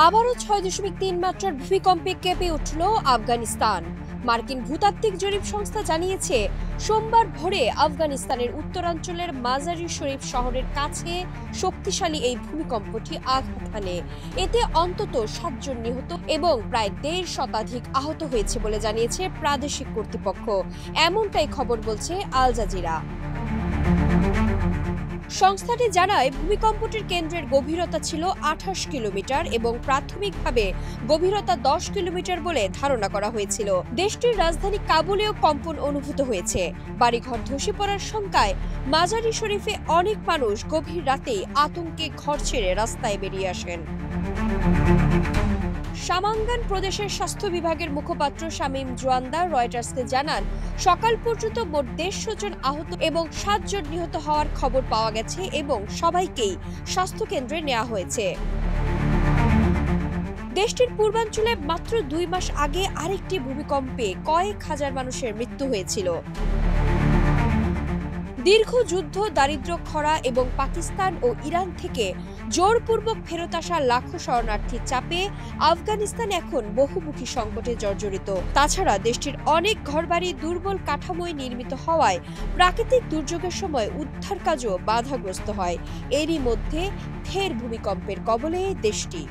আবারও ৬.৩ মাত্রার ভূমিকম্পে কেঁপে উঠল আফগানিস্তান। মার্কিন ভূতাত্ত্বিক জরিপ সংস্থা জানিয়েছে, সোমবার ভোরে আফগানিস্তানের উত্তরাঞ্চলের মাজারি শরীফ শহরের কাছে শক্তিশালী এই ভূমিকম্পটি আঘাত হানে। এতে অন্তত ৭ জন নিহত এবং প্রায় ১.৫ শতাধিক আহত হয়েছে বলে জানিয়েছে প্রাদেশিক কর্তৃপক্ষ। এমনটাই খবর বলছে আল জাজিরা। সংস্থাটি জানায়, ভূমিকম্পটির কেন্দ্রের গভীরতা ছিল ২৮ কিলোমিটার এবং প্রাথমিকভাবে গভীরতা ১০ কিলোমিটার বলে ধারণা করা হয়েছিল। দেশটির রাজধানী কাবুলেও কম্পন অনুভূত হয়েছে। বাড়িঘর ধসে পড়ার শঙ্কায় মাজারি শরীফে অনেক মানুষ গভীর রাতেই আতঙ্কে ঘর ছেড়ে রাস্তায় বেরিয়ে আসেন। সামাঙ্গান প্রদেশের স্বাস্থ্য বিভাগের মুখপাত্র শামীম জোয়ান্দার রয়টার্সকে জানান, সকাল পর্যন্ত মোট ১৫০ জন আহত এবং ৭ জন নিহত হওয়ার খবর পাওয়া গেছে এবং সবাইকেই স্বাস্থ্যকেন্দ্রে নেওয়া হয়েছে। দেশটির পূর্বাঞ্চলে মাত্র ২ মাস আগে আরেকটি ভূমিকম্পে কয়েক হাজার মানুষের মৃত্যু হয়েছিল। দীর্ঘ যুদ্ধ, দারিদ্র্য, খরা এবং পাকিস্তান ও ইরান থেকে জোরপূর্বক ফেরত আসা লাখো শরণার্থীর চাপে আফগানিস্তান এখন বহুমুখী সংকটে জর্জরিত। তাছাড়া দেশটির অনেক ঘরবাড়ি দুর্বল কাঠামোয় নির্মিত হওয়ায় প্রাকৃতিক দুর্যোগের সময় উদ্ধার কাজও বাধাগ্রস্ত হয়। এরই মধ্যে ফের ভূমিকম্পের কবলে দেশটি।